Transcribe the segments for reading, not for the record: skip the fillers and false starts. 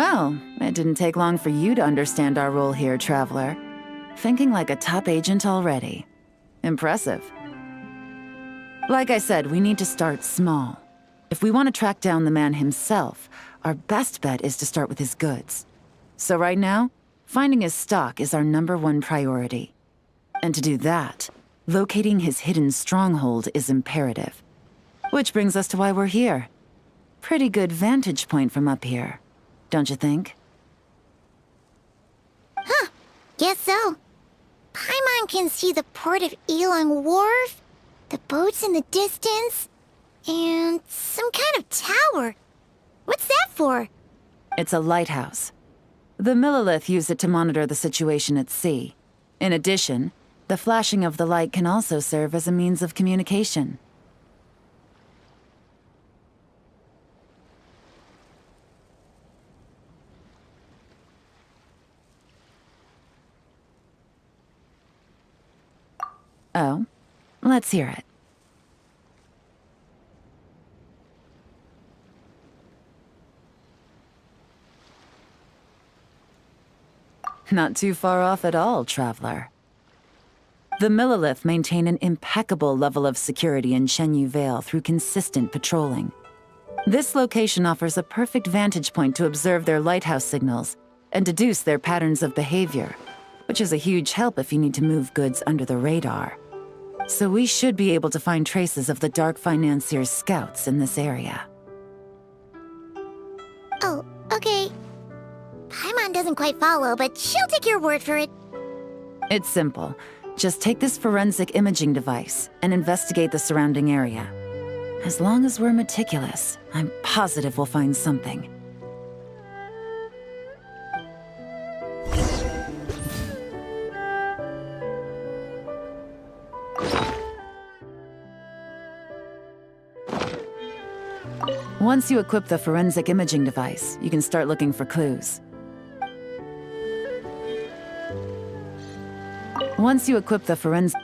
Well, it didn't take long for you to understand our role here, Traveler. Thinking like a top agent already. Impressive. Like I said, we need to start small. If we want to track down the man himself, our best bet is to start with his goods. So right now, finding his stock is our #1 priority. And to do that, locating his hidden stronghold is imperative. Which brings us to why we're here. Pretty good vantage point from up here, don't you think? Huh, guess so. Paimon can see the port of Elong Wharf, the boats in the distance, and some kind of tower. What's that for? It's a lighthouse. The Millelith use it to monitor the situation at sea. In addition, the flashing of the light can also serve as a means of communication. Oh, let's hear it. Not too far off at all, Traveler. The Millelith maintain an impeccable level of security in Shenyu Vale through consistent patrolling. This location offers a perfect vantage point to observe their lighthouse signals and deduce their patterns of behavior, which is a huge help if you need to move goods under the radar. So we should be able to find traces of the Dark Financier's scouts in this area. Oh, okay. Paimon doesn't quite follow, but she'll take your word for it. It's simple. Just take this forensic imaging device and investigate the surrounding area. As long as we're meticulous, I'm positive we'll find something. Once you equip the forensic imaging device, you can start looking for clues. Once you equip the forensic...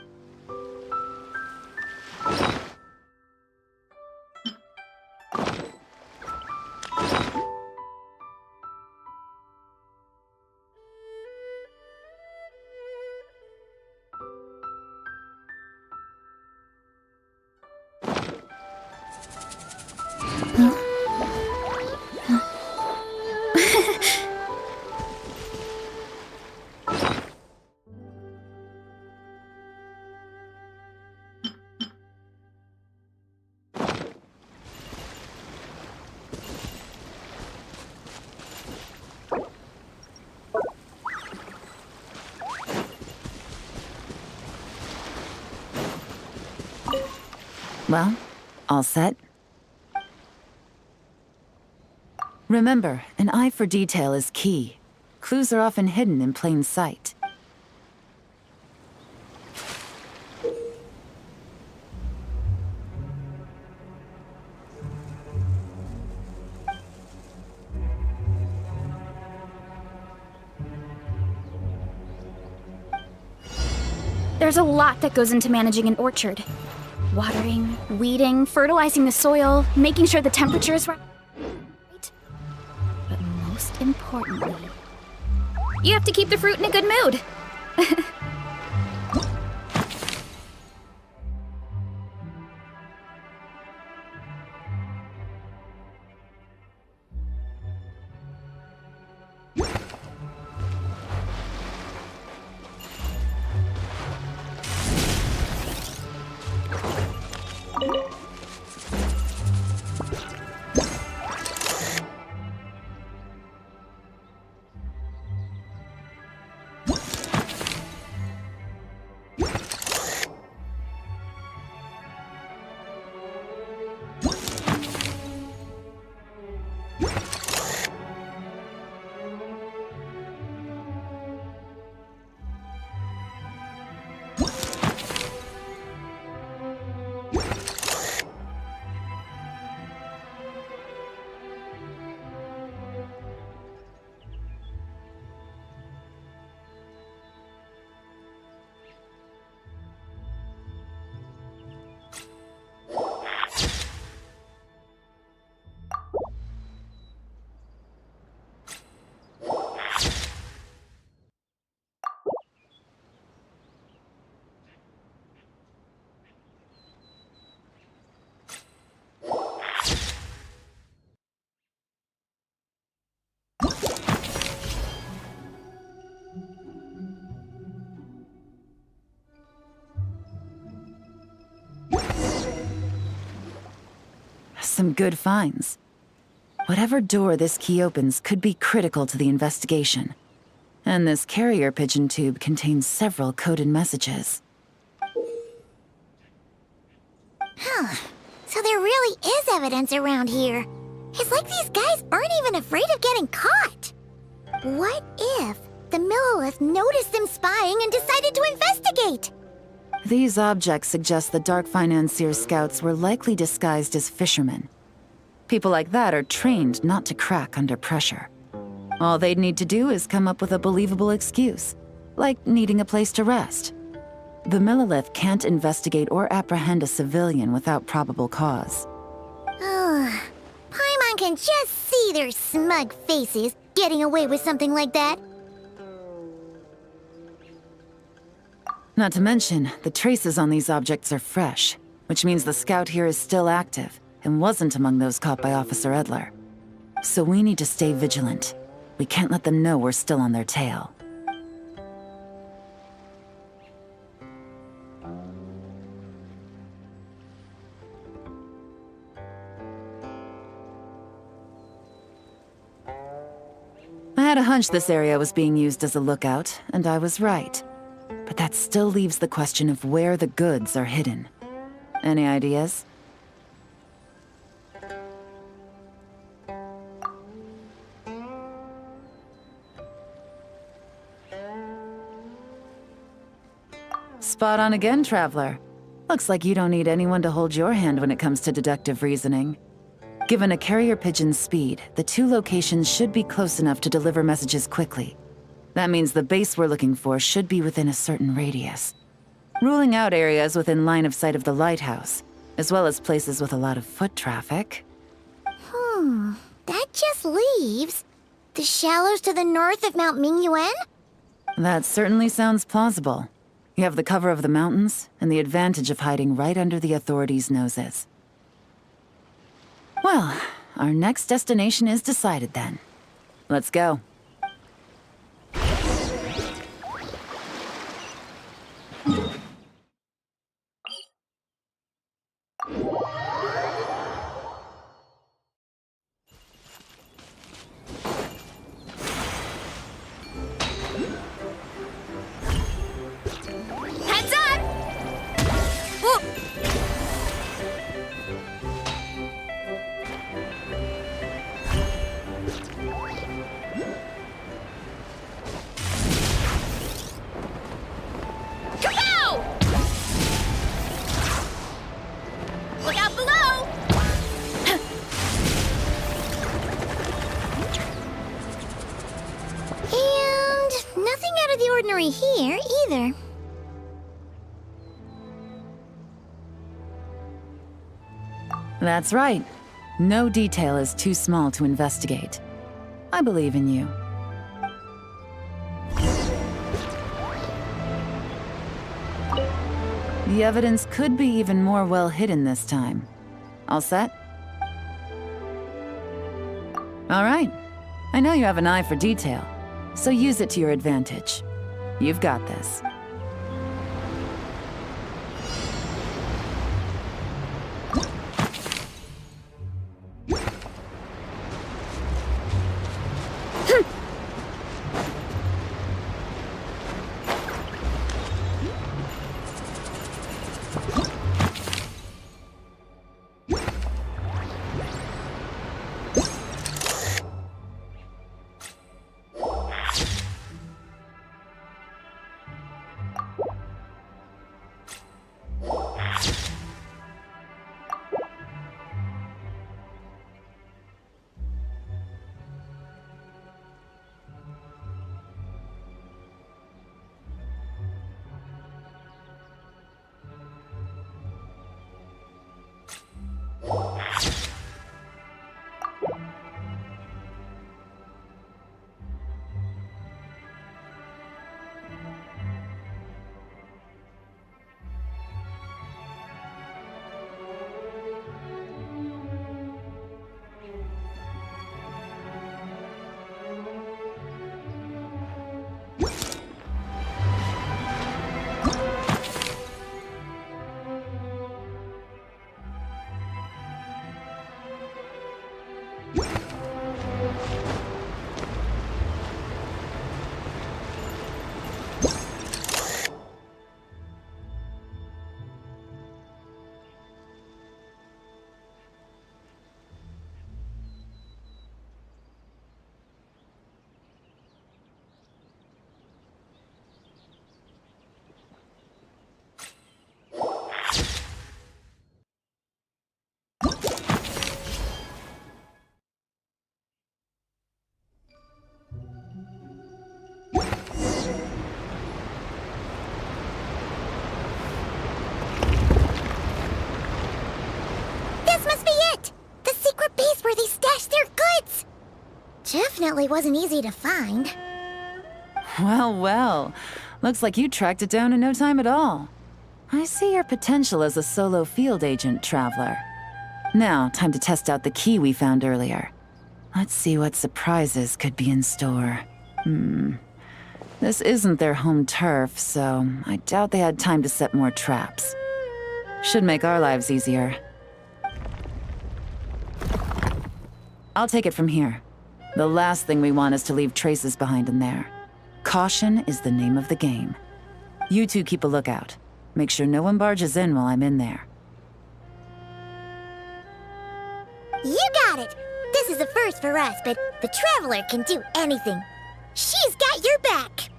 Well, all set? Remember, an eye for detail is key. Clues are often hidden in plain sight. There's a lot that goes into managing an orchard. Watering, weeding, fertilizing the soil, making sure the temperature is right. But most importantly, you have to keep the fruit in a good mood. some good finds. Whatever door this key opens could be critical to the investigation. And this carrier pigeon tube contains several coded messages. So there really is evidence around here. It's like these guys aren't even afraid of getting caught. What if the Millelith noticed them spying and decided to investigate? These objects suggest the Dark Financier scouts were likely disguised as fishermen. People like that are trained not to crack under pressure. All they'd need to do is come up with a believable excuse, like needing a place to rest. The Millelith can't investigate or apprehend a civilian without probable cause. Paimon can just see their smug faces getting away with something like that. Not to mention, the traces on these objects are fresh, which means the scout here is still active and wasn't among those caught by Officer Edler. So we need to stay vigilant. We can't let them know we're still on their tail. I had a hunch this area was being used as a lookout, and I was right. But that still leaves the question of where the goods are hidden. Any ideas? Spot on again, Traveler. Looks like you don't need anyone to hold your hand when it comes to deductive reasoning. Given a carrier pigeon's speed, the two locations should be close enough to deliver messages quickly. That means the base we're looking for should be within a certain radius. Ruling out areas within line of sight of the lighthouse, as well as places with a lot of foot traffic. That just leaves the shallows to the north of Mount Mingyuan? That certainly sounds plausible. You have the cover of the mountains, and the advantage of hiding right under the authorities' noses. Well, our next destination is decided then. Let's go. Heads up! Whoa. Kapow! Look out below! And nothing out of the ordinary here, either. That's right. No detail is too small to investigate. I believe in you. The evidence could be even more well hidden this time. All set? All right. I know you have an eye for detail, so use it to your advantage. You've got this. Definitely wasn't easy to find. Well, well. Looks like you tracked it down in no time at all. I see your potential as a solo field agent, Traveler. Now, time to test out the key we found earlier. Let's see what surprises could be in store. This isn't their home turf, so I doubt they had time to set more traps. Should make our lives easier. I'll take it from here. The last thing we want is to leave traces behind in there. Caution is the name of the game. You two keep a lookout. Make sure no one barges in while I'm in there. You got it! This is a first for us, but the Traveler can do anything. She's got your back!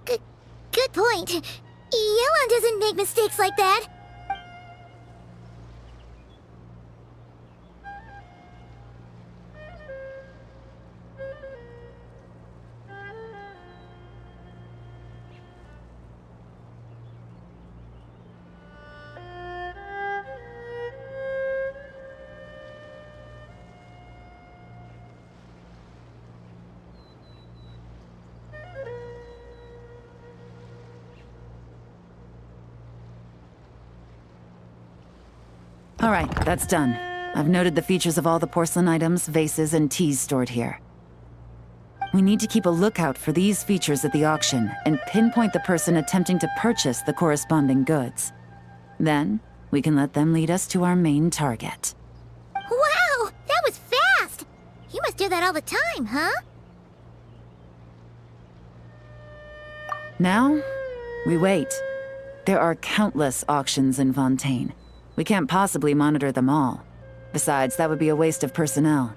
Good point. Yelan doesn't make mistakes like that. All right, that's done. I've noted the features of all the porcelain items, vases, and teas stored here. We need to keep a lookout for these features at the auction and pinpoint the person attempting to purchase the corresponding goods. Then, we can let them lead us to our main target. Wow, that was fast! You must do that all the time, huh? Now, we wait. There are countless auctions in Fontaine. We can't possibly monitor them all. Besides, that would be a waste of personnel.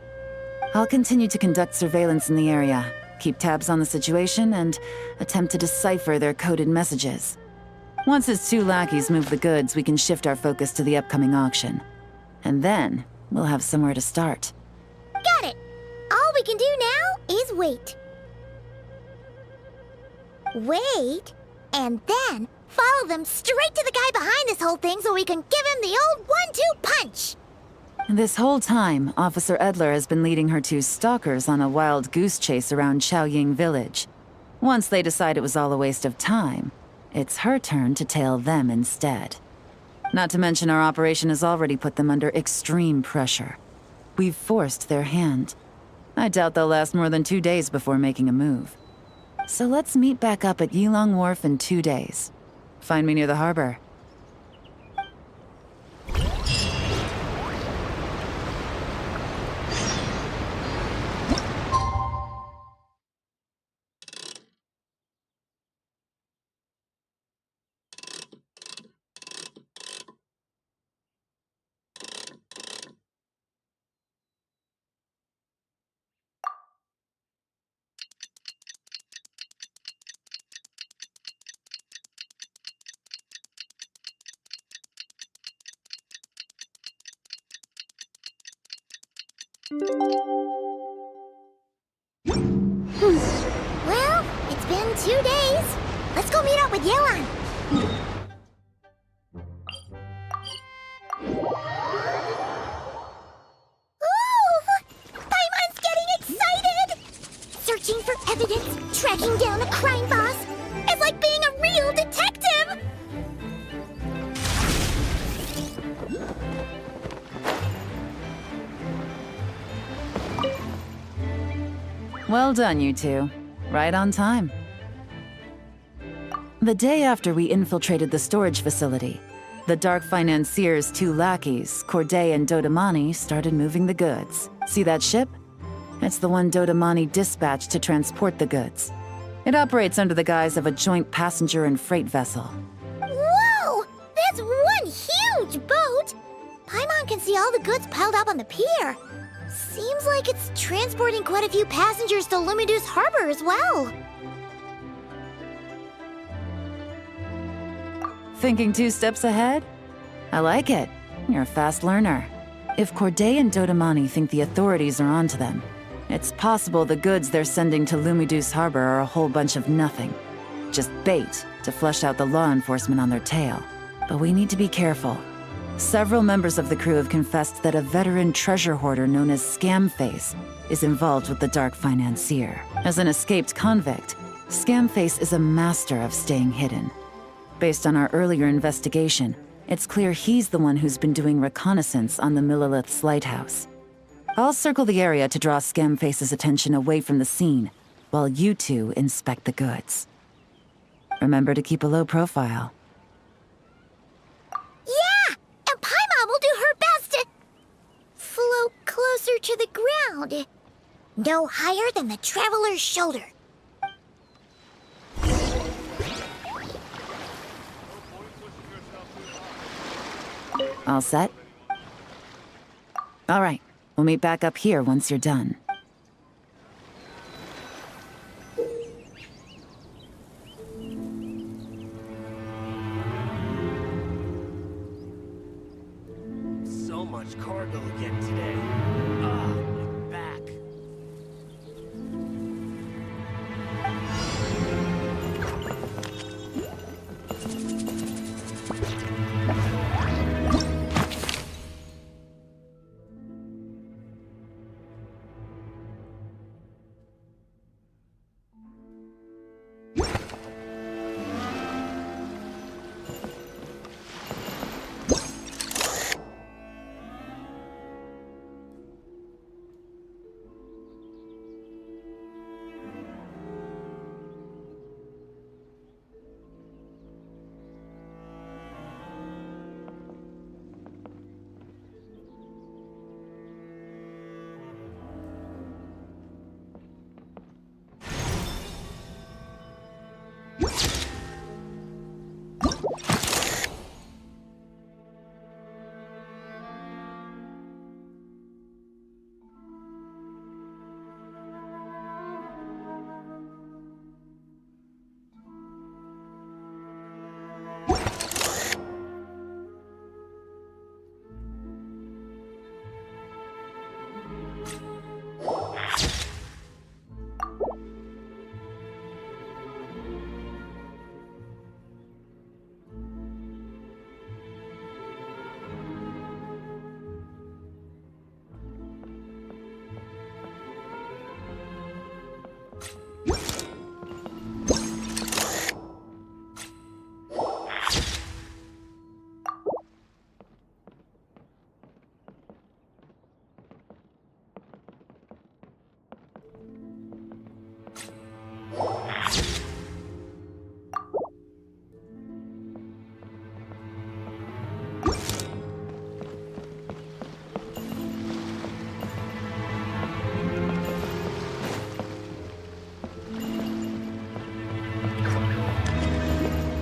I'll continue to conduct surveillance in the area, keep tabs on the situation, and attempt to decipher their coded messages. Once his two lackeys move the goods, we can shift our focus to the upcoming auction. And then, we'll have somewhere to start. Got it! All we can do now is wait. Wait, and then follow them straight to the guy behind this whole thing so we can give him the old 1-2 punch! This whole time, Officer Edler has been leading her two stalkers on a wild goose chase around Chaoying Village. Once they decide it was all a waste of time, it's her turn to tail them instead. Not to mention our operation has already put them under extreme pressure. We've forced their hand. I doubt they'll last more than 2 days before making a move. So let's meet back up at Yilong Wharf in 2 days. Find me near the harbor. Well, it's been 2 days. Let's go meet up with Yelan. Ooh! Paimon's getting excited! Searching for evidence, tracking down a crime boss. It's like being a real detective! Well done, you two. Right on time. The day after we infiltrated the storage facility, the Dark Financier's two lackeys, Corday and Dodamani, started moving the goods. See that ship? It's the one Dodamani dispatched to transport the goods. It operates under the guise of a joint passenger and freight vessel. Whoa! That's one huge boat! Paimon can see all the goods piled up on the pier. Seems like it's transporting quite a few passengers to Lumidus Harbor as well. Thinking 2 steps ahead? I like it. You're a fast learner. If Corday and Dodamani think the authorities are onto them, it's possible the goods they're sending to Lumidus Harbor are a whole bunch of nothing. Just bait to flush out the law enforcement on their tail. But we need to be careful. Several members of the crew have confessed that a veteran treasure hoarder known as Scamface is involved with the dark financier. As an escaped convict, Scamface is a master of staying hidden. Based on our earlier investigation, it's clear he's the one who's been doing reconnaissance on the Millilith's lighthouse. I'll circle the area to draw Scamface's attention away from the scene, while you two inspect the goods. Remember to keep a low profile. Yeah! And Paimon will do her best to float closer to the ground. No higher than the traveler's shoulder. All set? All right, we'll meet back up here once you're done. So much cargo again today. My back.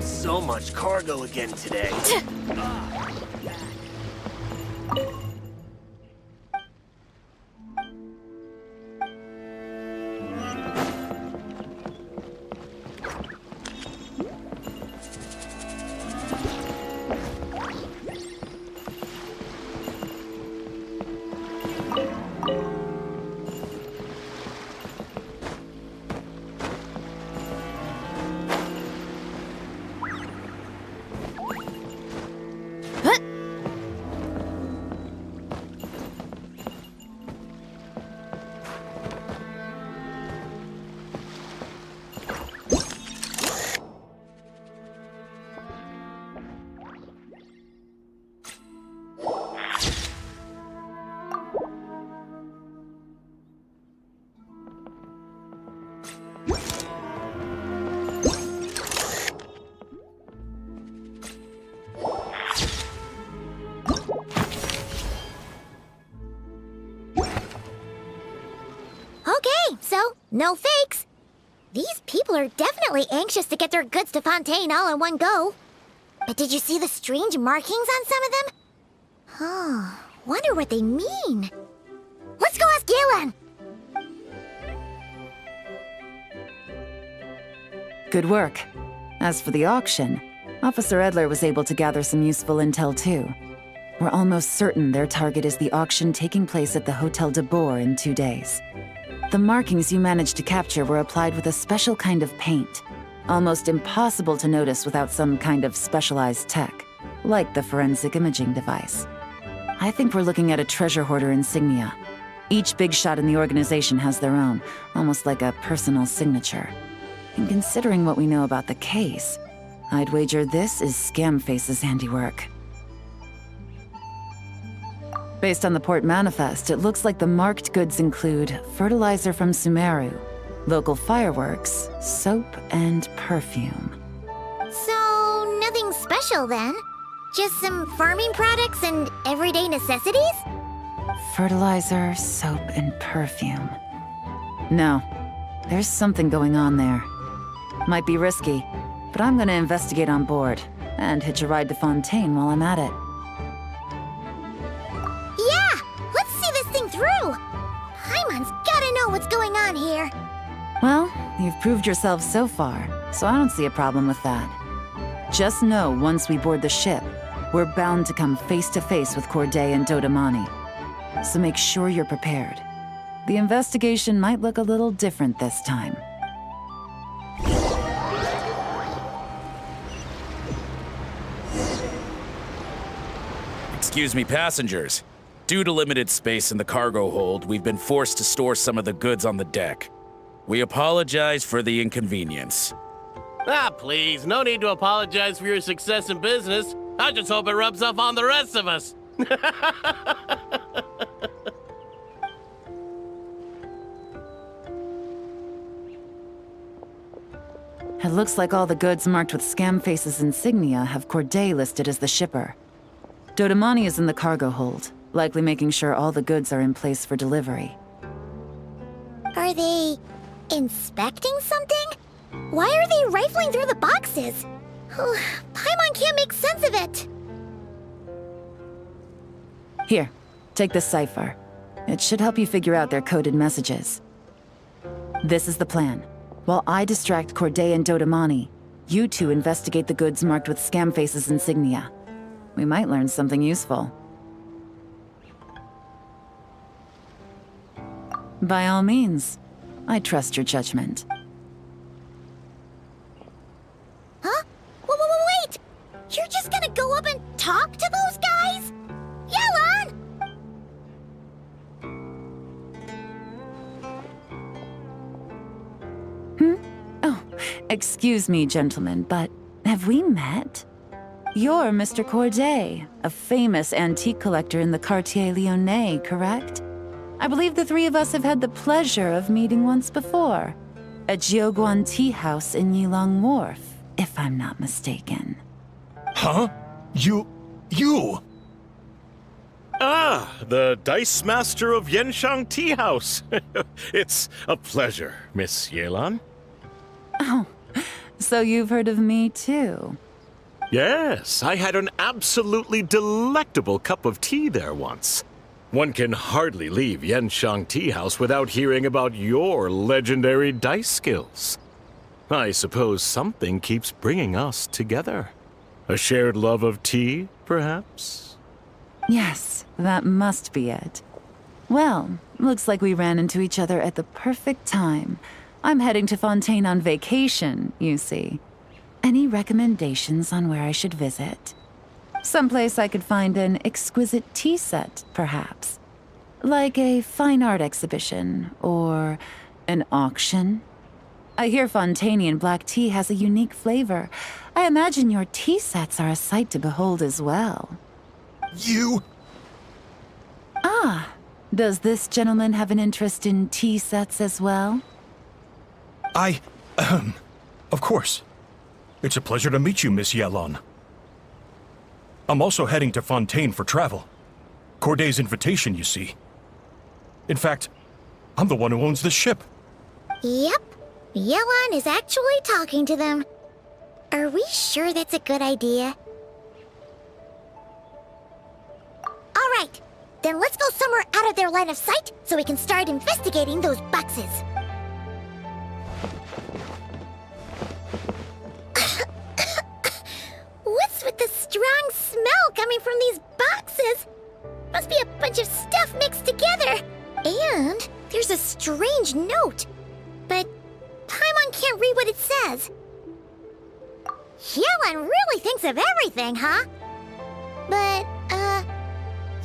So much cargo again today. Okay, so no fakes. These people are definitely anxious to get their goods to Fontaine all in one go. But did you see the strange markings on some of them? Oh, wonder what they mean. Let's go ask Galen! Good work. As for the auction, Officer Edler was able to gather some useful intel too. We're almost certain their target is the auction taking place at the Hotel de Boer in 2 days. The markings you managed to capture were applied with a special kind of paint, almost impossible to notice without some kind of specialized tech. like the forensic imaging device. I think we're looking at a treasure hoarder insignia. Each big shot in the organization has their own, almost like a personal signature. And considering what we know about the case, I'd wager this is Scamface's handiwork. Based on the port manifest, it looks like the marked goods include fertilizer from Sumeru, local fireworks, soap, and perfume. So, nothing special then? Just some farming products and everyday necessities? Fertilizer, soap, and perfume. No, there's something going on there. Might be risky, but I'm gonna investigate on board and hitch a ride to Fontaine while I'm at it. Yeah! Let's see this thing through! Paimon's gotta know what's going on here. Well, you've proved yourself so far, so I don't see a problem with that. Just know once we board the ship, we're bound to come face to face with Corday and Dodamani. So make sure you're prepared. The investigation might look a little different this time. Excuse me, passengers. Due to limited space in the cargo hold, we've been forced to store some of the goods on the deck. We apologize for the inconvenience. Ah, please, no need to apologize for your success in business. I just hope it rubs off on the rest of us. It looks like all the goods marked with Scamface's insignia have Corday listed as the shipper. Dodamani is in the cargo hold, likely making sure all the goods are in place for delivery. Are they inspecting something? Why are they rifling through the boxes? Paimon can't make sense of it. Here, take this cipher. It should help you figure out their coded messages. This is the plan. While I distract Corday and Dodamani, you two investigate the goods marked with Scamface's insignia. We might learn something useful. By all means, I trust your judgment. Huh? Wait! You're just gonna go up and talk to those guys? Yelan! Oh, excuse me, gentlemen, but have we met? You're Mr. Corday, a famous antique collector in the Quartier Lyonnais, correct? I believe the three of us have had the pleasure of meeting once before, at Jiuguan Tea House in Yilong Wharf, if I'm not mistaken. Huh? You... Ah, the Dice Master of Yenshang Tea House. It's a pleasure, Miss Yelan. Oh, so you've heard of me too? Yes, I had an absolutely delectable cup of tea there once. One can hardly leave Yenshang Tea House without hearing about your legendary dice skills. I suppose something keeps bringing us together. A shared love of tea, perhaps? Yes, that must be it. Well, looks like we ran into each other at the perfect time. I'm heading to Fontaine on vacation, you see. Any recommendations on where I should visit? Someplace I could find an exquisite tea set, perhaps. Like a fine art exhibition, or an auction. I hear Fontainian black tea has a unique flavor. I imagine your tea sets are a sight to behold as well. You... Ah, does this gentleman have an interest in tea sets as well? Of course. It's a pleasure to meet you, Miss Yelan. I'm also heading to Fontaine for travel. Corday's invitation, you see. In fact, I'm the one who owns this ship. Yep. Yelan is actually talking to them. Are we sure that's a good idea? Alright, then let's go somewhere out of their line of sight so we can start investigating those boxes. What's with the strong smell coming from these boxes? Must be a bunch of stuff mixed together. And there's a strange note. But Paimon can't read what it says. Yelan really thinks of everything, huh? But,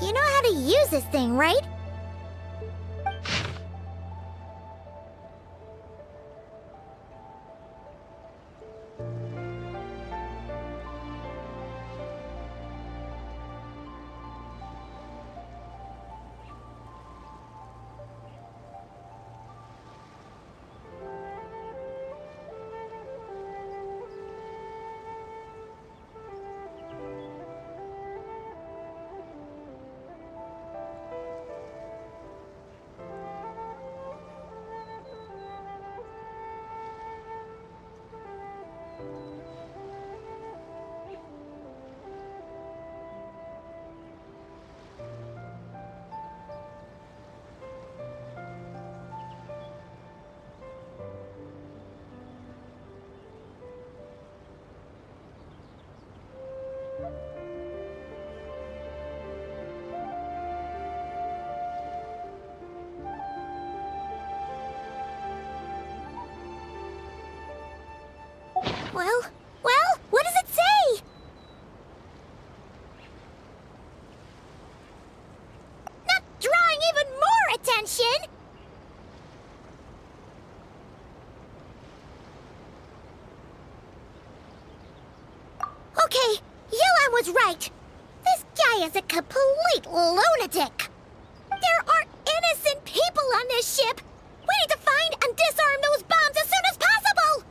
you know how to use this thing, right? Well, what does it say? Not drawing even more attention! Okay, Yelan was right. This guy is a complete lunatic. There are innocent people on this ship. We need to find and disarm those bombs as soon as possible!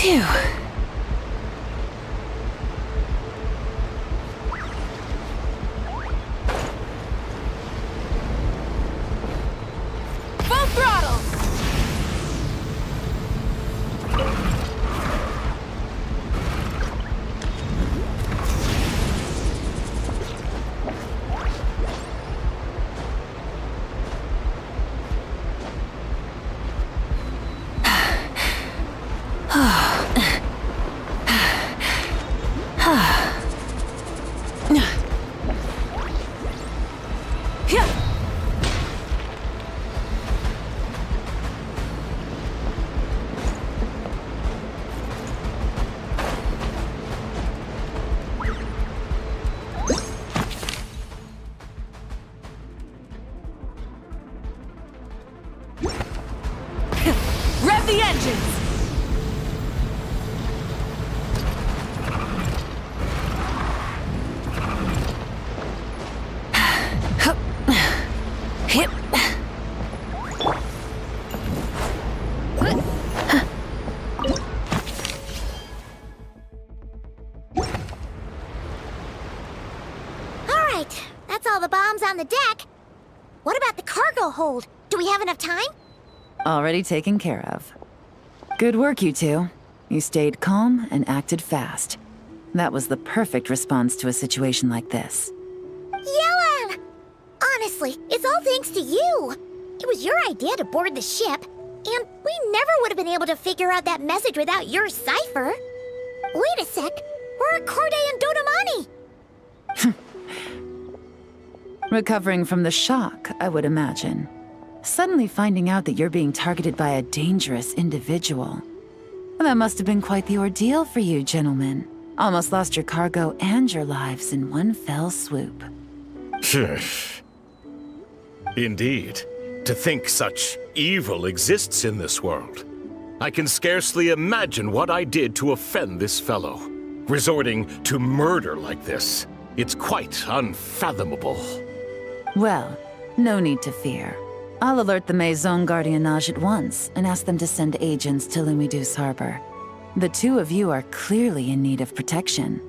Phew. Full throttle! Rev the engines! Hip. the deck. What about the cargo hold? Do we have enough time? Already taken care of. Good work, you two. You stayed calm and acted fast. That was the perfect response to a situation like this. Yelan! Honestly, it's all thanks to you. It was your idea to board the ship, and we never would have been able to figure out that message without your cipher. Wait a sec. Where are Corday and Dodamani? Recovering from the shock, I would imagine. Suddenly finding out that you're being targeted by a dangerous individual. That must have been quite the ordeal for you, gentlemen. Almost lost your cargo and your lives in one fell swoop. Indeed. To think such evil exists in this world. I can scarcely imagine what I did to offend this fellow. Resorting to murder like this. It's quite unfathomable. Well, no need to fear. I'll alert the Maison Gardiennage at once and ask them to send agents to Lumidus Harbor. The two of you are clearly in need of protection.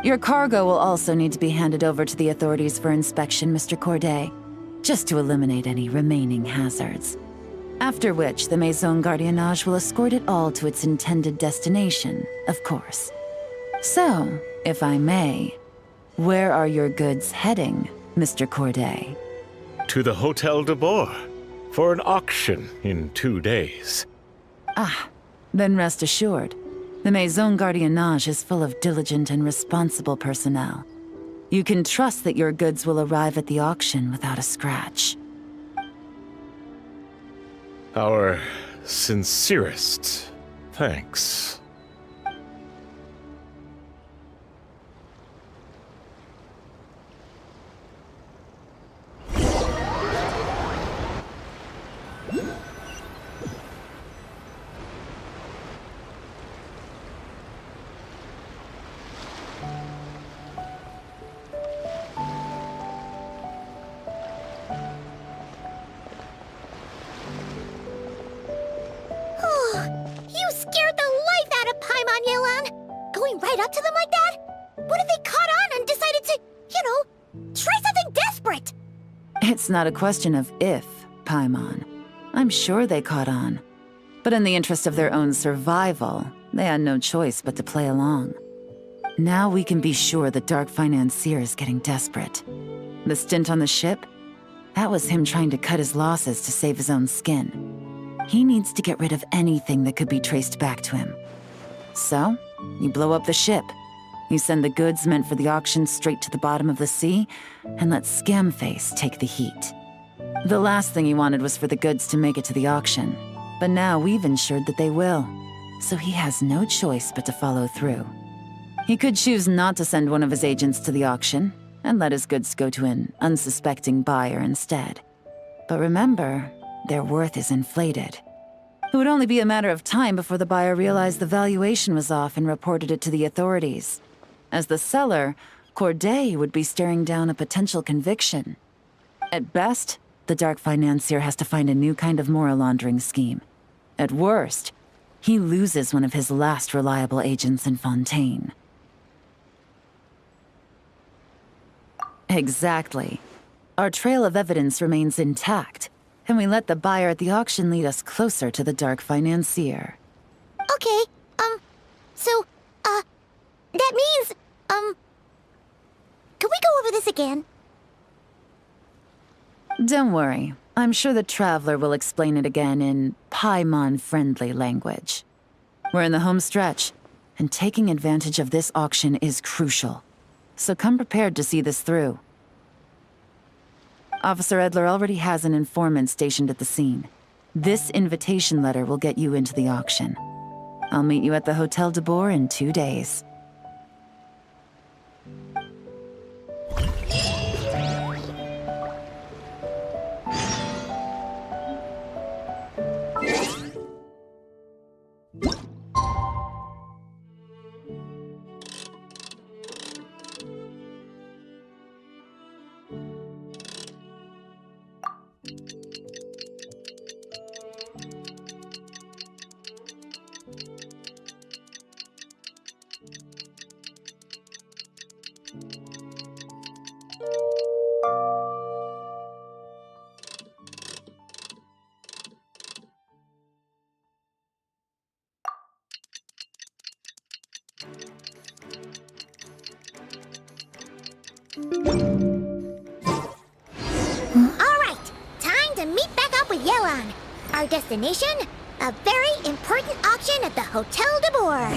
Your cargo will also need to be handed over to the authorities for inspection, Mr. Corday, just to eliminate any remaining hazards. After which, the Maison Gardiennage will escort it all to its intended destination, of course. So, if I may, where are your goods heading, Mr. Corday? To the Hotel de Boer for an auction in 2 days. Then rest assured, the Maison Gardiennage is full of diligent and responsible personnel. You can trust that your goods will arrive at the auction without a scratch. Our sincerest thanks. You scared the life out of Paimon, Yelan! Going right up to them like that? What if they caught on and decided to, try something desperate? It's not a question of if, Paimon. I'm sure they caught on. But in the interest of their own survival, they had no choice but to play along. Now we can be sure the Dark Financier is getting desperate. The stint on the ship? That was him trying to cut his losses to save his own skin. He needs to get rid of anything that could be traced back to him. So, you blow up the ship. You send the goods meant for the auction straight to the bottom of the sea, and let Scamface take the heat. The last thing he wanted was for the goods to make it to the auction, but now we've ensured that they will, so he has no choice but to follow through. He could choose not to send one of his agents to the auction, and let his goods go to an unsuspecting buyer instead. But remember, their worth is inflated. It would only be a matter of time before the buyer realized the valuation was off and reported it to the authorities. As the seller, Corday would be staring down a potential conviction. At best, the Dark Financier has to find a new kind of moral laundering scheme. At worst, he loses one of his last reliable agents in Fontaine. Exactly. Our trail of evidence remains intact, and we let the buyer at the auction lead us closer to the Dark Financier. Okay, that means, can we go over this again? Don't worry. I'm sure the Traveler will explain it again in Paimon-friendly language. We're in the home stretch, and taking advantage of this auction is crucial. So come prepared to see this through. Officer Edler already has an informant stationed at the scene. This invitation letter will get you into the auction. I'll meet you at the Hotel de Boer in 2 days. Alright, time to meet back up with Yelan. Our destination? A very important auction at the Hotel de Boer.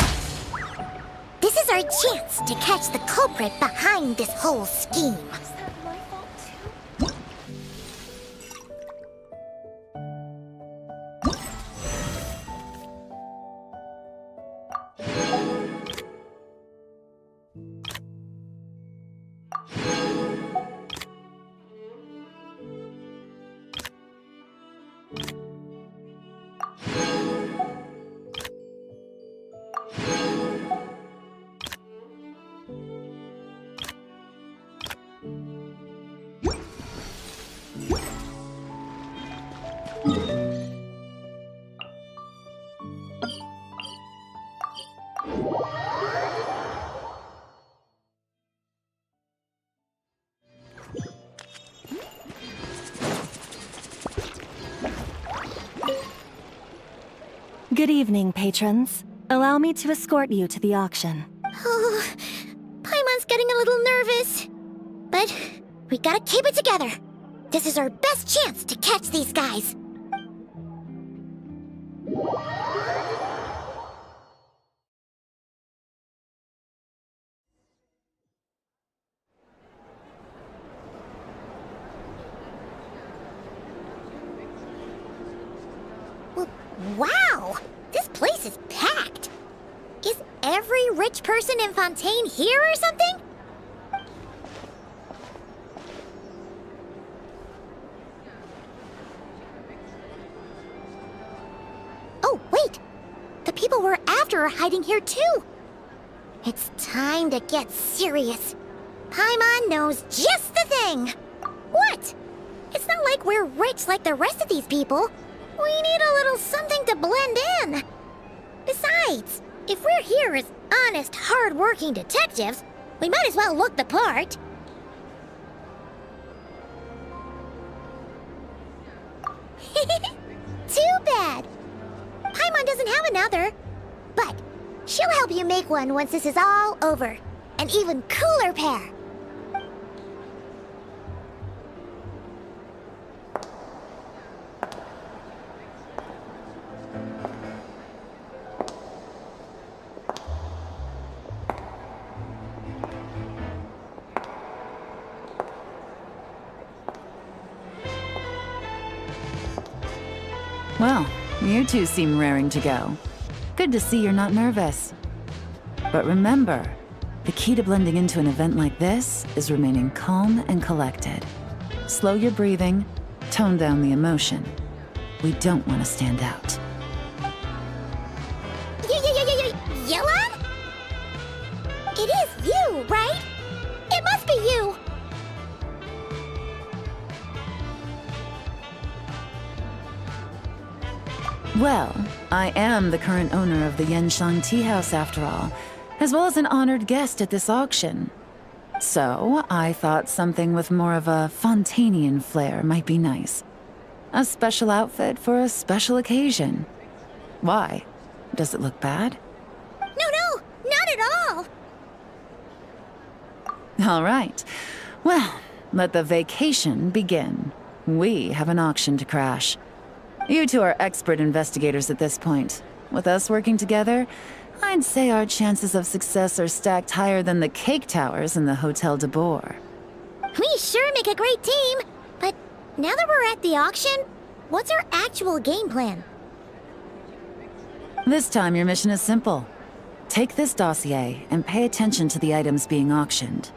This is our chance to catch the culprit behind this whole scheme. Good evening, patrons. Allow me to escort you to the auction. Oh, Paimon's getting a little nervous. But we gotta keep it together. This is our best chance to catch these guys. Wow! This place is packed! Is every rich person in Fontaine here or something? Oh, wait! The people we're after are hiding here too! It's time to get serious. Paimon knows just the thing! What? It's not like we're rich like the rest of these people. We need a little something to blend in. Besides, if we're here as honest, hard-working detectives, we might as well look the part. Too bad. Paimon doesn't have another. But she'll help you make one once this is all over. An even cooler pair. Well, you two seem raring to go. Good to see you're not nervous. But remember, the key to blending into an event like this is remaining calm and collected. Slow your breathing, tone down the emotion. We don't want to stand out. Yelan? It is you, right? It must be you! Well, I am the current owner of the Yanshang Tea House after all, as well as an honored guest at this auction. So, I thought something with more of a Fontainian flair might be nice. A special outfit for a special occasion. Why? Does it look bad? No, not at all! All right. Well, let the vacation begin. We have an auction to crash. You two are expert investigators at this point. With us working together, I'd say our chances of success are stacked higher than the cake towers in the Hotel de Boer. We sure make a great team, but now that we're at the auction, what's our actual game plan? This time your mission is simple. Take this dossier and pay attention to the items being auctioned.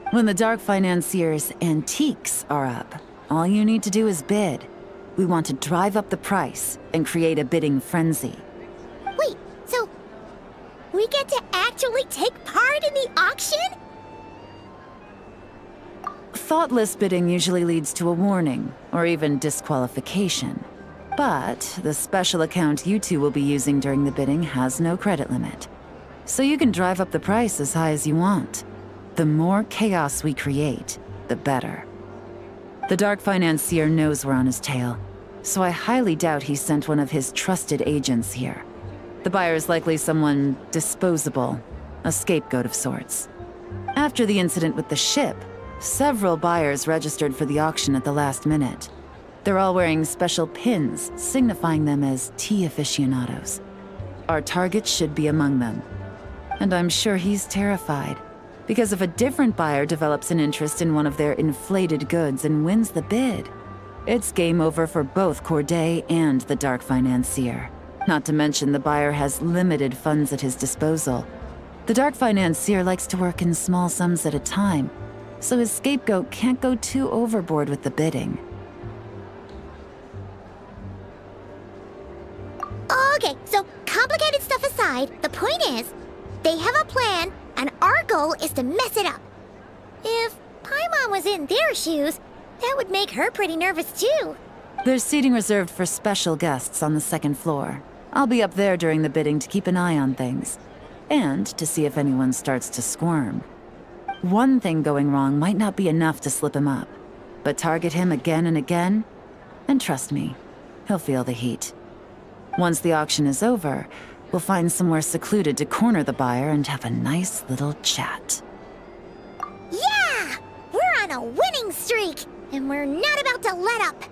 When the Dark Financier's antiques are up, all you need to do is bid. We want to drive up the price and create a bidding frenzy. Wait, so we get to actually take part in the auction? Thoughtless bidding usually leads to a warning, or even disqualification. But the special account you two will be using during the bidding has no credit limit. So you can drive up the price as high as you want. The more chaos we create, the better. The Dark Financier knows we're on his tail, so I highly doubt he sent one of his trusted agents here. The buyer's likely someone disposable, a scapegoat of sorts. After the incident with the ship, Several buyers registered for the auction at the last minute. They're all wearing special pins, signifying them as tea aficionados. Our target should be among them. And I'm sure he's terrified, because if a different buyer develops an interest in one of their inflated goods and wins the bid, it's game over for both Corday and the Dark Financier. Not to mention the buyer has limited funds at his disposal. The Dark Financier likes to work in small sums at a time, so his scapegoat can't go too overboard with the bidding. Okay, so complicated stuff aside, the point is, they have a plan, and our goal is to mess it up. If Paimon was in their shoes, that would make her pretty nervous too. There's seating reserved for special guests on the second floor. I'll be up there during the bidding to keep an eye on things, and to see if anyone starts to squirm. One thing going wrong might not be enough to slip him up, but target him again and again, and trust me, he'll feel the heat. Once the auction is over, we'll find somewhere secluded to corner the buyer and have a nice little chat. Yeah! We're on a winning streak, and we're not about to let up.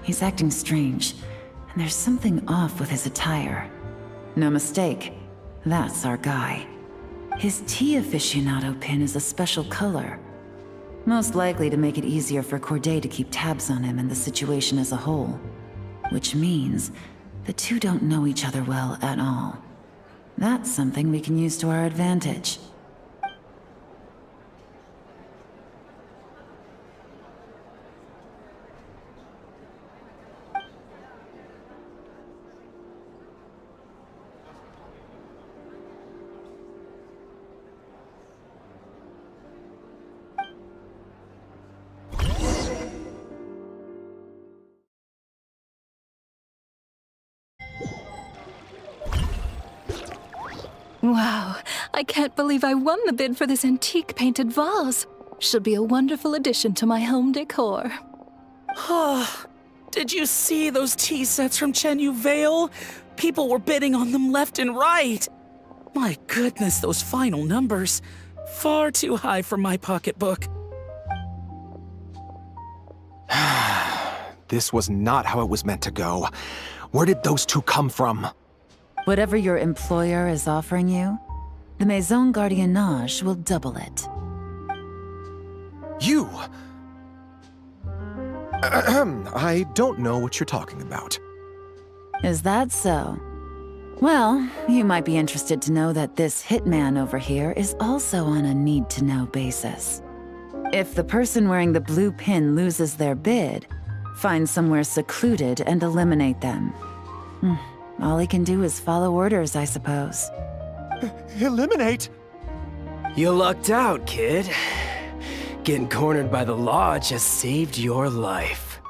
He's acting strange, and there's something off with his attire. No mistake, that's our guy. His tea aficionado pin is a special color. Most likely to make it easier for Corday to keep tabs on him and the situation as a whole. Which means the two don't know each other well at all. That's something we can use to our advantage. Wow, I can't believe I won the bid for this antique painted vase. Should be a wonderful addition to my home decor. Did you see those tea sets from Chenyu Vale? People were bidding on them left and right. My goodness, those final numbers. Far too high for my pocketbook. This was not how it was meant to go. Where did those two come from? Whatever your employer is offering you, the Maison Gardiennage will double it. You! I don't know what you're talking about. Is that so? Well, you might be interested to know that this hitman over here is also on a need-to-know basis. If the person wearing the blue pin loses their bid, find somewhere secluded and eliminate them. All he can do is follow orders, I suppose. Eliminate? You lucked out, kid. Getting cornered by the law just saved your life.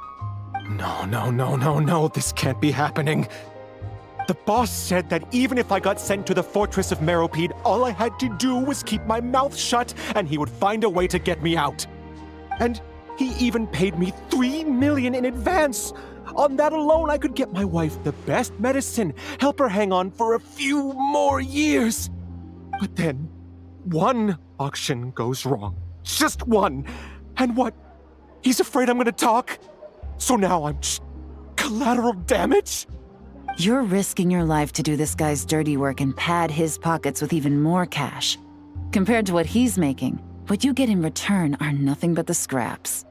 No, this can't be happening. The boss said that even if I got sent to the Fortress of Meropide, all I had to do was keep my mouth shut and he would find a way to get me out. And he even paid me $3 million in advance. On that alone, I could get my wife the best medicine, help her hang on for a few more years. But then, one auction goes wrong. Just one. And what? He's afraid I'm gonna talk? So now I'm just collateral damage? You're risking your life to do this guy's dirty work and pad his pockets with even more cash. Compared to what he's making, what you get in return are nothing but the scraps.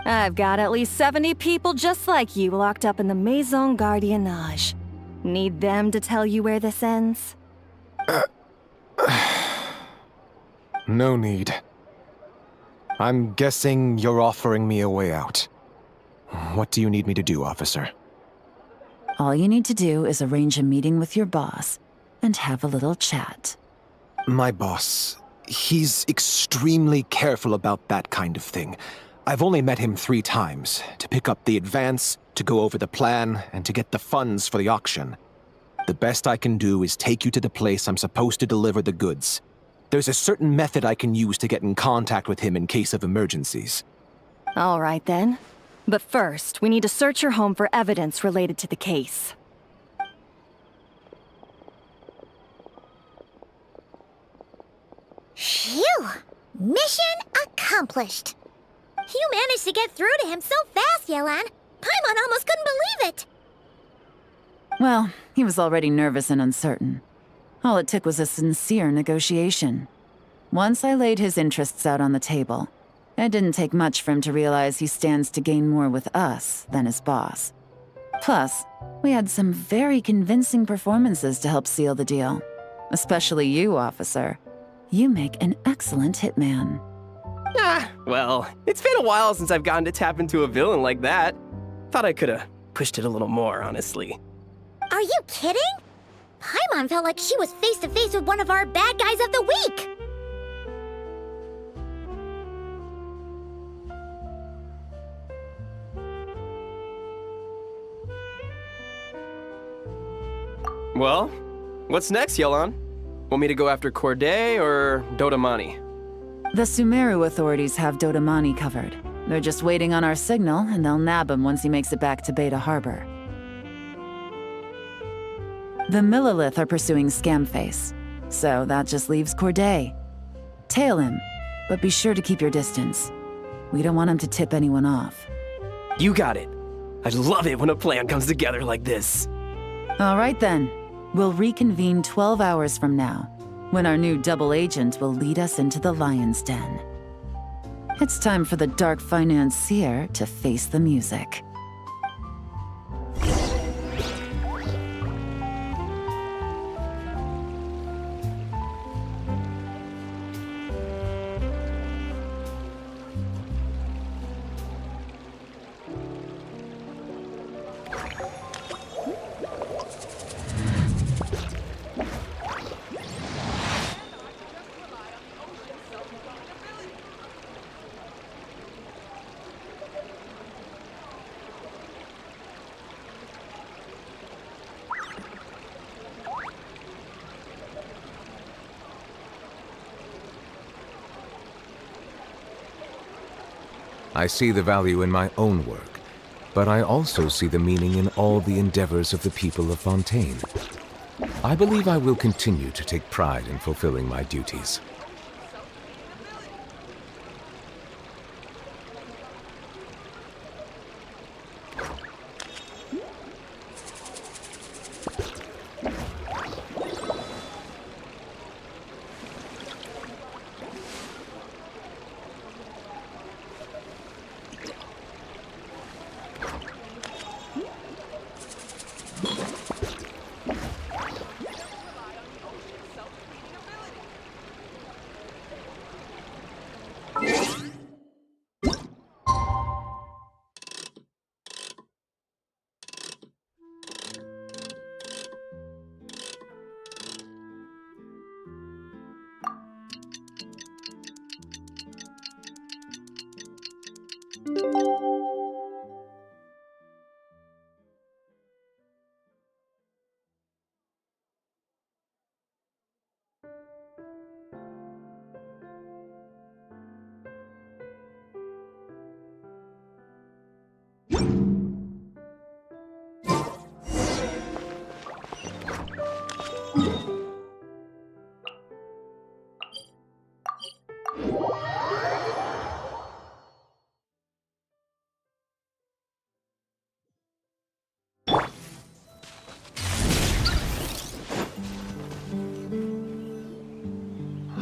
I've got at least 70 people just like you locked up in the Maison Gardiennage. Need them to tell you where this ends? No need. I'm guessing you're offering me a way out. What do you need me to do, officer? All you need to do is arrange a meeting with your boss and have a little chat. My boss, he's extremely careful about that kind of thing. I've only met him 3 times, to pick up the advance, to go over the plan, and to get the funds for the auction. The best I can do is take you to the place I'm supposed to deliver the goods. There's a certain method I can use to get in contact with him in case of emergencies. All right then. But first, we need to search your home for evidence related to the case. Phew! Mission accomplished. You managed to get through to him so fast, Yelan. Paimon almost couldn't believe it. Well, he was already nervous and uncertain. All it took was a sincere negotiation. Once I laid his interests out on the table, it didn't take much for him to realize he stands to gain more with us than his boss. Plus, we had some very convincing performances to help seal the deal. Especially you, officer. You make an excellent hitman. Well, it's been a while since I've gotten to tap into a villain like that. Thought I could've pushed it a little more, honestly. Are you kidding? Paimon felt like she was face to face with one of our bad guys of the week. Well, what's next, Yelan? Want me to go after Corday or Dodamani? The Sumeru authorities have Dodamani covered. They're just waiting on our signal, and they'll nab him once he makes it back to Beta Harbor. The Millelith are pursuing Scamface, so that just leaves Corday. Tail him, but be sure to keep your distance. We don't want him to tip anyone off. You got it. I love it when a plan comes together like this. All right then. We'll reconvene 12 hours from now, when our new double agent will lead us into the lion's den. It's time for the dark financier to face the music. I see the value in my own work, but I also see the meaning in all the endeavors of the people of Fontaine. I believe I will continue to take pride in fulfilling my duties.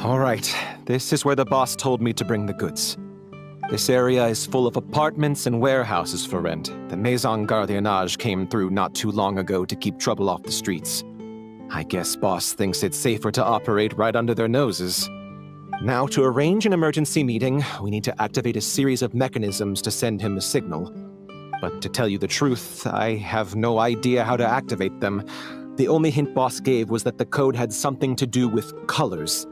All right, this is where the boss told me to bring the goods. This area is full of apartments and warehouses for rent. The Maison Gardiennage came through not too long ago to keep trouble off the streets. I guess boss thinks it's safer to operate right under their noses. Now, to arrange an emergency meeting, we need to activate a series of mechanisms to send him a signal. But to tell you the truth, I have no idea how to activate them. The only hint boss gave was that the code had something to do with colors.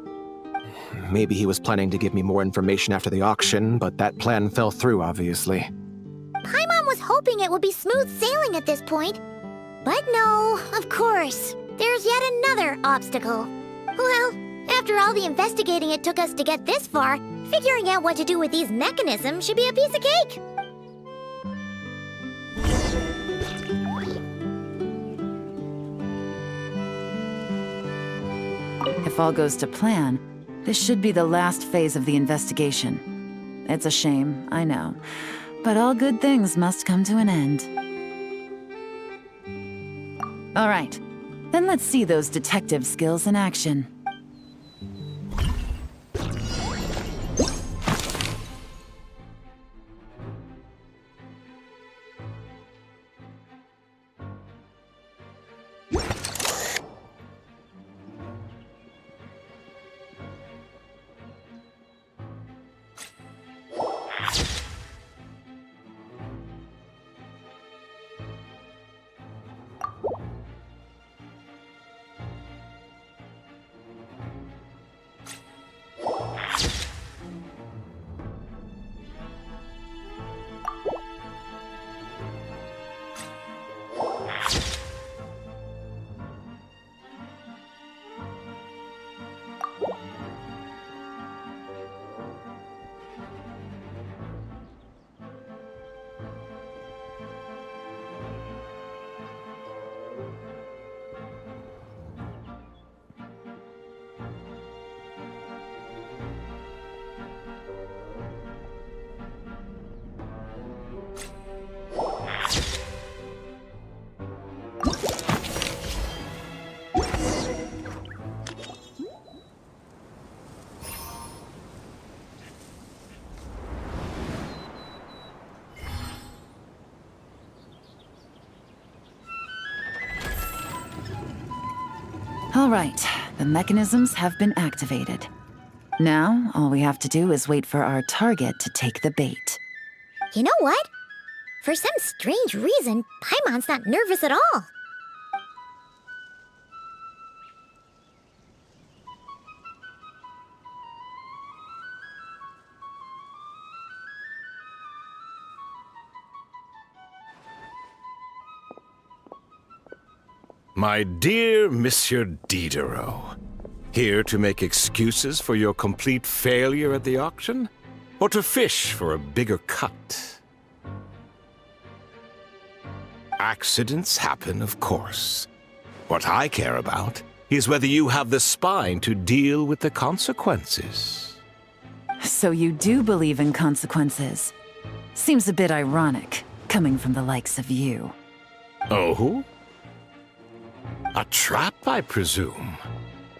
Maybe he was planning to give me more information after the auction, but that plan fell through, obviously. Paimon was hoping it would be smooth sailing at this point. But no, of course. There's yet another obstacle. Well, after all the investigating it took us to get this far, figuring out what to do with these mechanisms should be a piece of cake. If all goes to plan, this should be the last phase of the investigation. It's a shame, I know, but all good things must come to an end. All right, then let's see those detective skills in action. All right, the mechanisms have been activated. Now, all we have to do is wait for our target to take the bait. You know what? For some strange reason, Paimon's not nervous at all. My dear Monsieur Diderot, here to make excuses for your complete failure at the auction? Or to fish for a bigger cut? Accidents happen, of course. What I care about is whether you have the spine to deal with the consequences. So you do believe in consequences. Seems a bit ironic, coming from the likes of you. Oh? A trap, I presume.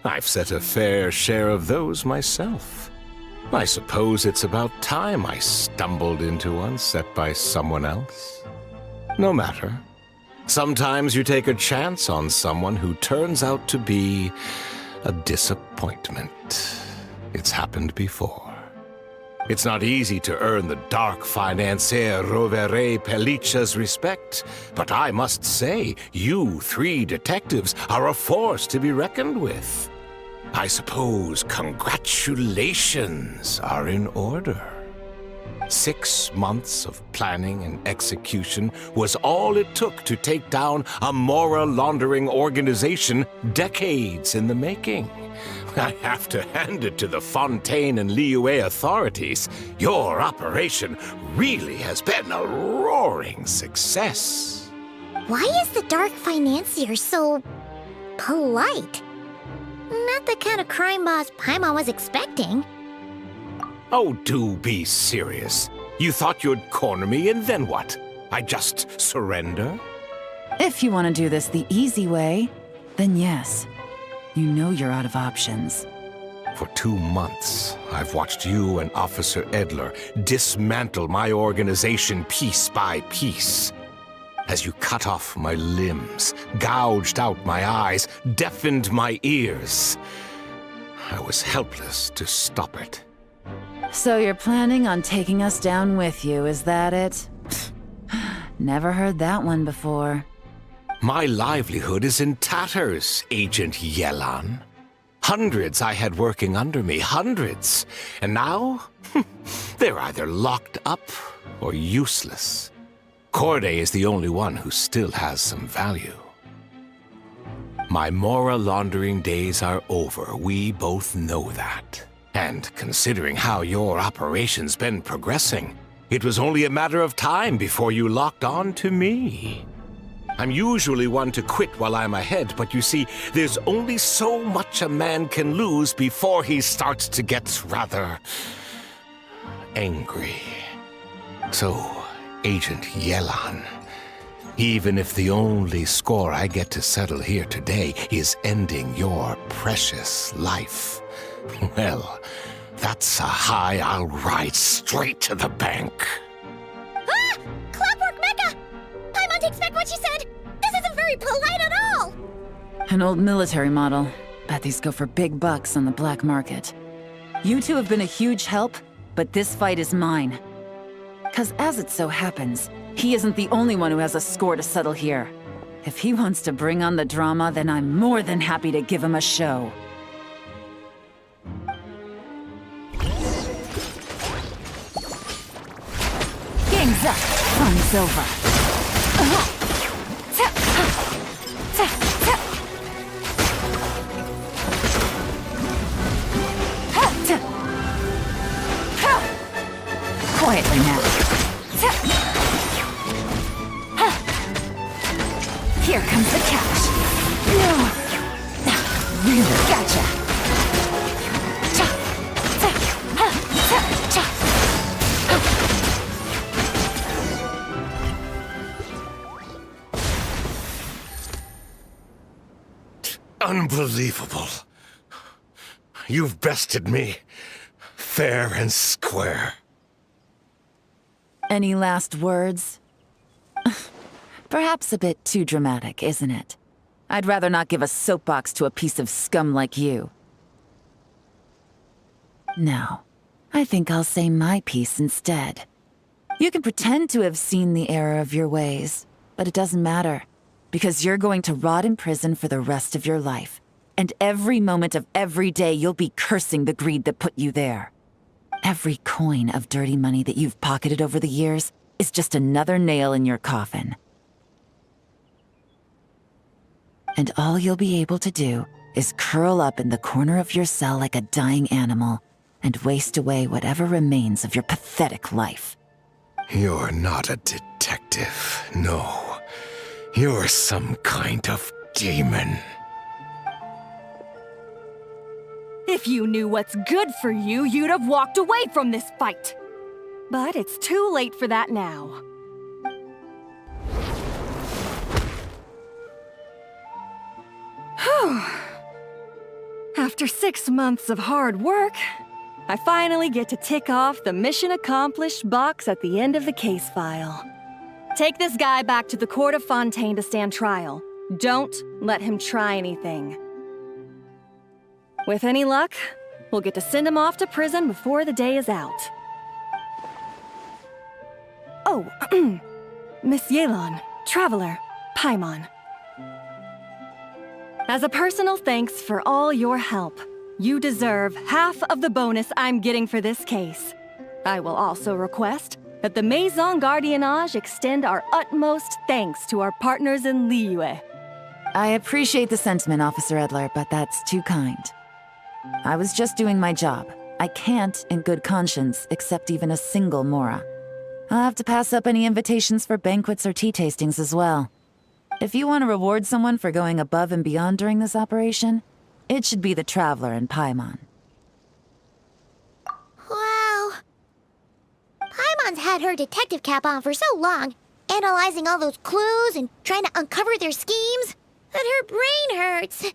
I've set a fair share of those myself. I suppose it's about time I stumbled into one set by someone else. No matter. Sometimes you take a chance on someone who turns out to be a disappointment. It's happened before. It's not easy to earn the dark financier Rovere Pelliccia's respect, but I must say, you 3 detectives are a force to be reckoned with. I suppose congratulations are in order. 6 months of planning and execution was all it took to take down a Mora laundering organization decades in the making. I have to hand it to the Fontaine and Liyue authorities. Your operation really has been a roaring success. Why is the Dark Financier so polite? Not the kind of crime boss Paimon was expecting. Oh, do be serious. You thought you'd corner me, and then what? I just surrender? If you want to do this the easy way, then yes. You know you're out of options. For 2 months, I've watched you and Officer Edler dismantle my organization piece by piece. As you cut off my limbs, gouged out my eyes, deafened my ears. I was helpless to stop it. So you're planning on taking us down with you, is that it? Never heard that one before. My livelihood is in tatters, Agent Yelan. Hundreds I had working under me, hundreds. And now, they're either locked up or useless. Corday is the only one who still has some value. My Mora laundering days are over, we both know that. And considering how your operation's been progressing, it was only a matter of time before you locked on to me. I'm usually one to quit while I'm ahead, but you see, there's only so much a man can lose before he starts to get rather angry. So, Agent Yelan, even if the only score I get to settle here today is ending your precious life, well, that's a high I'll ride straight to the bank. Ah! Clockwork Mecha! Paimon takes back what she said! This isn't very polite at all! An old military model. Bet these go for big bucks on the black market. You two have been a huge help, but this fight is mine. 'Cause as it so happens, he isn't the only one who has a score to settle here. If he wants to bring on the drama, then I'm more than happy to give him a show. Game's up. Fun's over. Quietly now. Here comes the catch. Really? Gotcha. Unbelievable. You've bested me, fair and square. Any last words? Perhaps a bit too dramatic, isn't it? I'd rather not give a soapbox to a piece of scum like you. No, I think I'll say my piece instead. You can pretend to have seen the error of your ways, but it doesn't matter, because you're going to rot in prison for the rest of your life. And every moment of every day you'll be cursing the greed that put you there. Every coin of dirty money that you've pocketed over the years is just another nail in your coffin. And all you'll be able to do is curl up in the corner of your cell like a dying animal and waste away whatever remains of your pathetic life. You're not a detective, no. You're some kind of demon. If you knew what's good for you, you'd have walked away from this fight. But it's too late for that now. Whew. After 6 months of hard work, I finally get to tick off the mission accomplished box at the end of the case file. Take this guy back to the Court of Fontaine to stand trial. Don't let him try anything. With any luck, we'll get to send him off to prison before the day is out. Oh, Miss Yelan, Traveler, Paimon. As a personal thanks for all your help, you deserve half of the bonus I'm getting for this case. I will also request that the Maison Gardiennage extend our utmost thanks to our partners in Liyue. I appreciate the sentiment, Officer Edler, but that's too kind. I was just doing my job. I can't, in good conscience, accept even a single Mora. I'll have to pass up any invitations for banquets or tea tastings as well. If you want to reward someone for going above and beyond during this operation, it should be the Traveler and Paimon. Wow. Paimon's had her detective cap on for so long, analyzing all those clues and trying to uncover their schemes, that her brain hurts.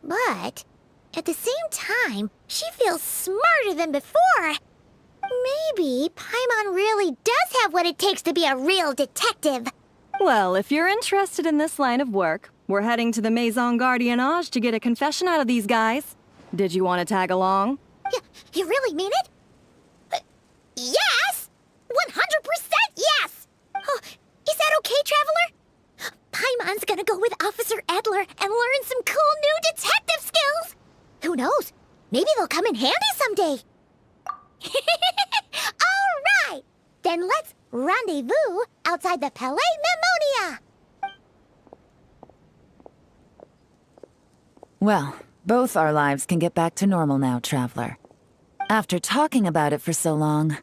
But at the same time, she feels smarter than before. Maybe Paimon really does have what it takes to be a real detective. Well, if you're interested in this line of work, we're heading to the Maison Gardiennage to get a confession out of these guys. Did you want to tag along? You really mean it? Yes! 100% yes! Oh, is that okay, Traveler? Paimon's gonna go with Officer Edler and learn some cool new detective skills! Who knows? Maybe they'll come in handy someday. All right! Then let's rendezvous outside the Palais Memonia! Well, both our lives can get back to normal now, Traveler. After talking about it for so long,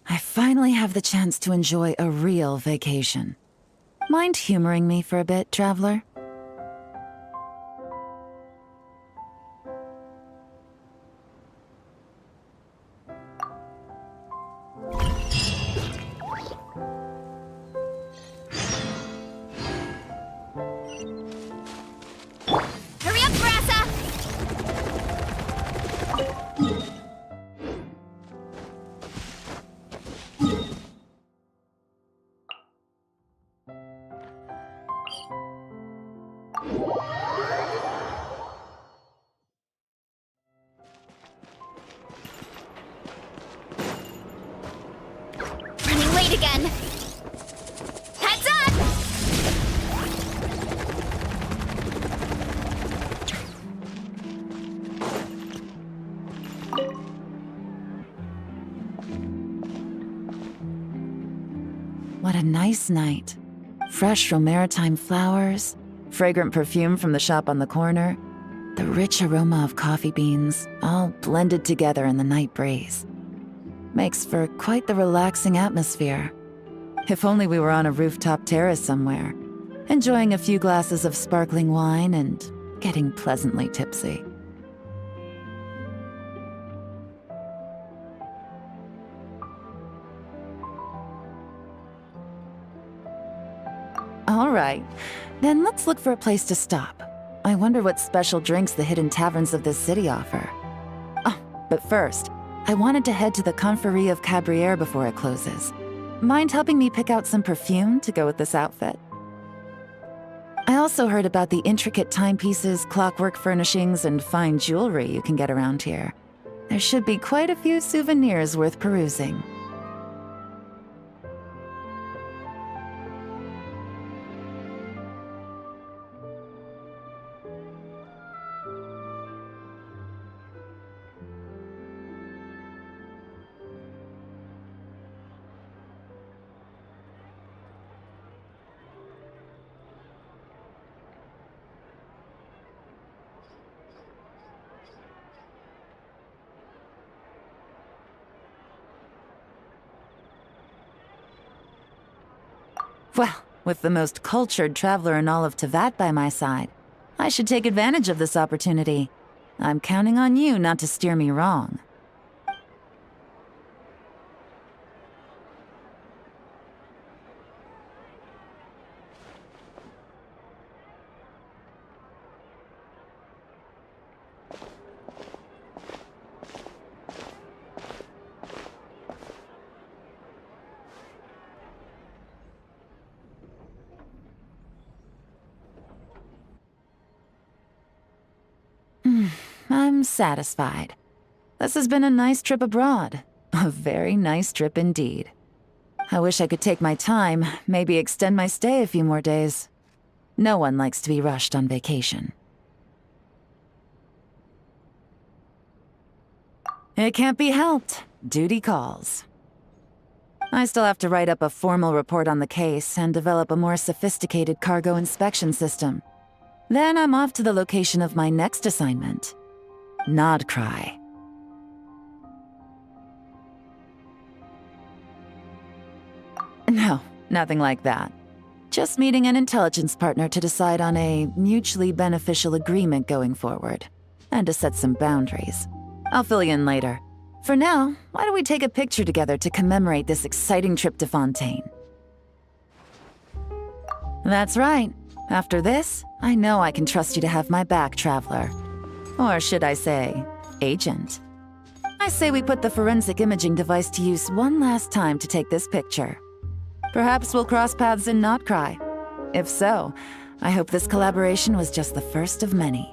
I finally have the chance to enjoy a real vacation. Mind humoring me for a bit, Traveler? Hurry up, Grassa! Running late again. Heads up! What a nice night. Fresh maritime flowers, fragrant perfume from the shop on the corner, the rich aroma of coffee beans, all blended together in the night breeze. Makes for quite the relaxing atmosphere. If only we were on a rooftop terrace somewhere, enjoying a few glasses of sparkling wine and getting pleasantly tipsy. All right, then let's look for a place to stop. I wonder what special drinks the hidden taverns of this city offer. Oh, but first, I wanted to head to the Confrérie of Cabrières before it closes. Mind helping me pick out some perfume to go with this outfit? I also heard about the intricate timepieces, clockwork furnishings, and fine jewelry you can get around here. There should be quite a few souvenirs worth perusing. Well, with the most cultured traveler in all of Teyvat by my side, I should take advantage of this opportunity. I'm counting on you not to steer me wrong. I'm satisfied. This has been a nice trip abroad. A very nice trip indeed. I wish I could take my time, maybe extend my stay a few more days. No one likes to be rushed on vacation. It can't be helped. Duty calls. I still have to write up a formal report on the case and develop a more sophisticated cargo inspection system. Then I'm off to the location of my next assignment. Nodcry. No, nothing like that. Just meeting an intelligence partner to decide on a mutually beneficial agreement going forward, and to set some boundaries. I'll fill you in later. For now, why don't we take a picture together to commemorate this exciting trip to Fontaine? That's right. After this, I know I can trust you to have my back, Traveler. Or should I say, Agent. I say we put the forensic imaging device to use one last time to take this picture. Perhaps we'll cross paths in Nodcry. If so, I hope this collaboration was just the first of many.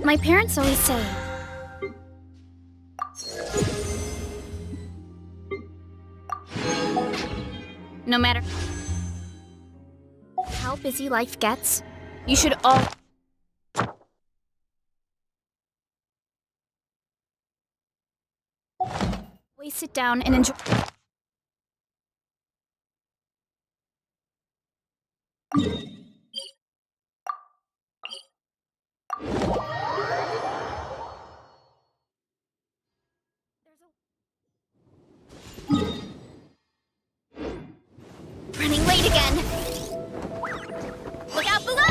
My parents always say, no matter how busy life gets, you should always sit down and enjoy. Running late again. Look out below!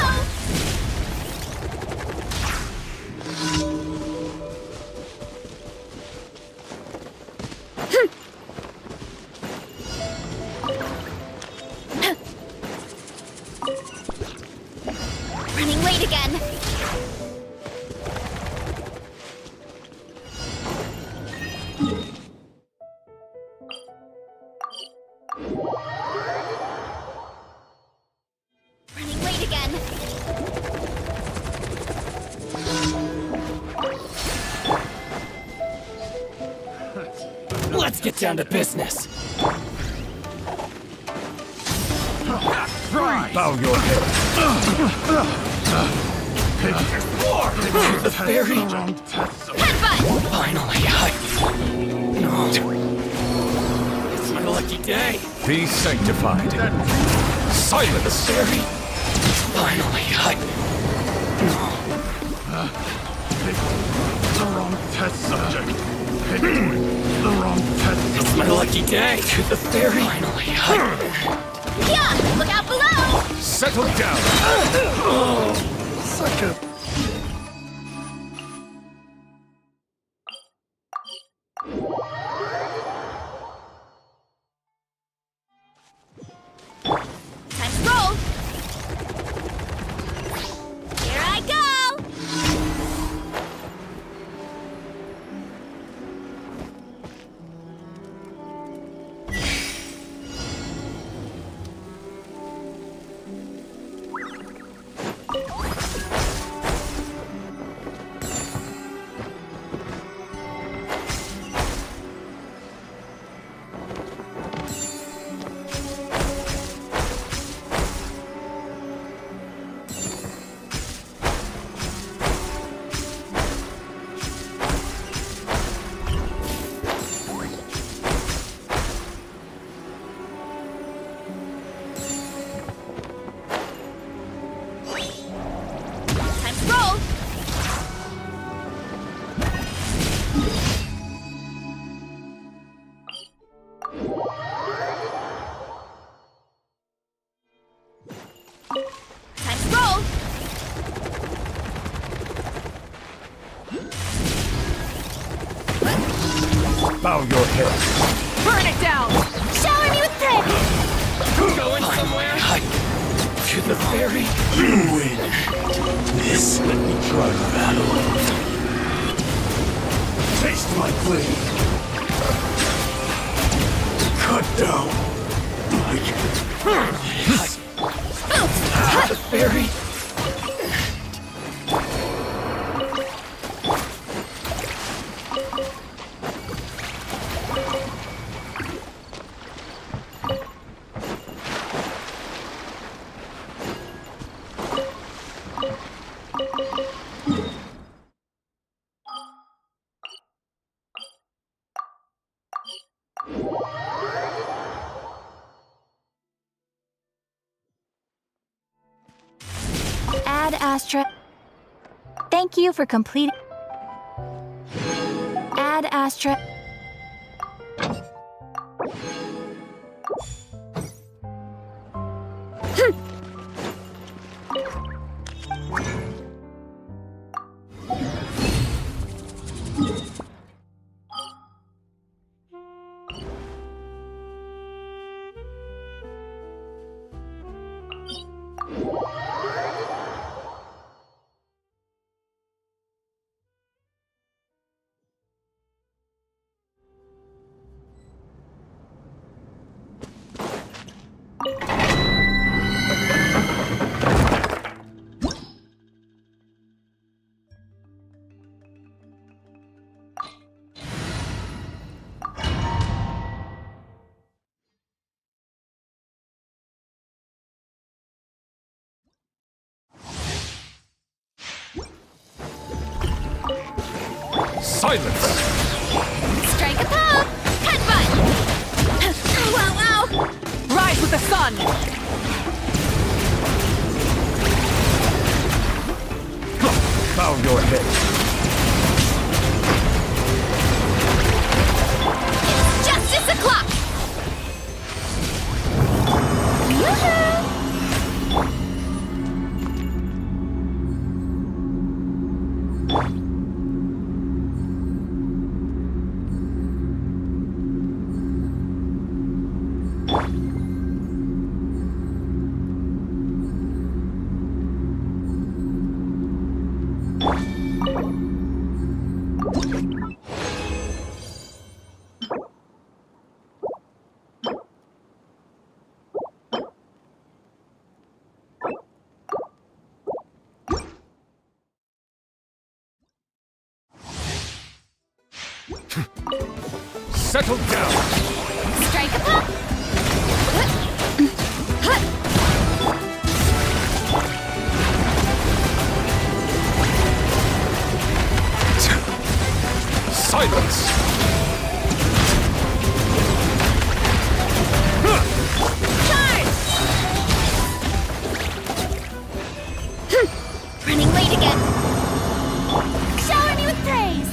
Running late again. Running late again. Let's get down to business. Bow your head. The fairy! Finally, it's my lucky day! Be sanctified. Silence! Fairy! Finally, The wrong test subject. The wrong test subject. it's my lucky day! The fairy! Finally, Yeah! Look out below! Settle down. Such a... Time to roll! Here I go! Time to roll! Time to roll! Bow your head. Burn it down! Shower me with praise! going somewhere? To the fairy? You win. This, let me try the battle. Taste my blade. Cut down. Like The fairy? Ad Astra. Thank you for completing. Ad Astra. Silence! Strike a pose! Headbutt! Wow, wow! Rise with the sun! Bow your head. It's justice o'clock! Yoo-hoo! Settle down. Strike a pop! Silence! Running late again. Shower me with praise.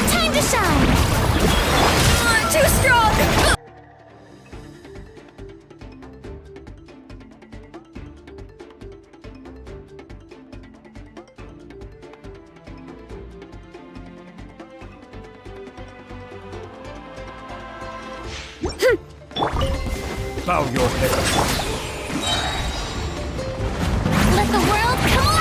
Time to shine! I'm too strong! Bow your head. Let the world come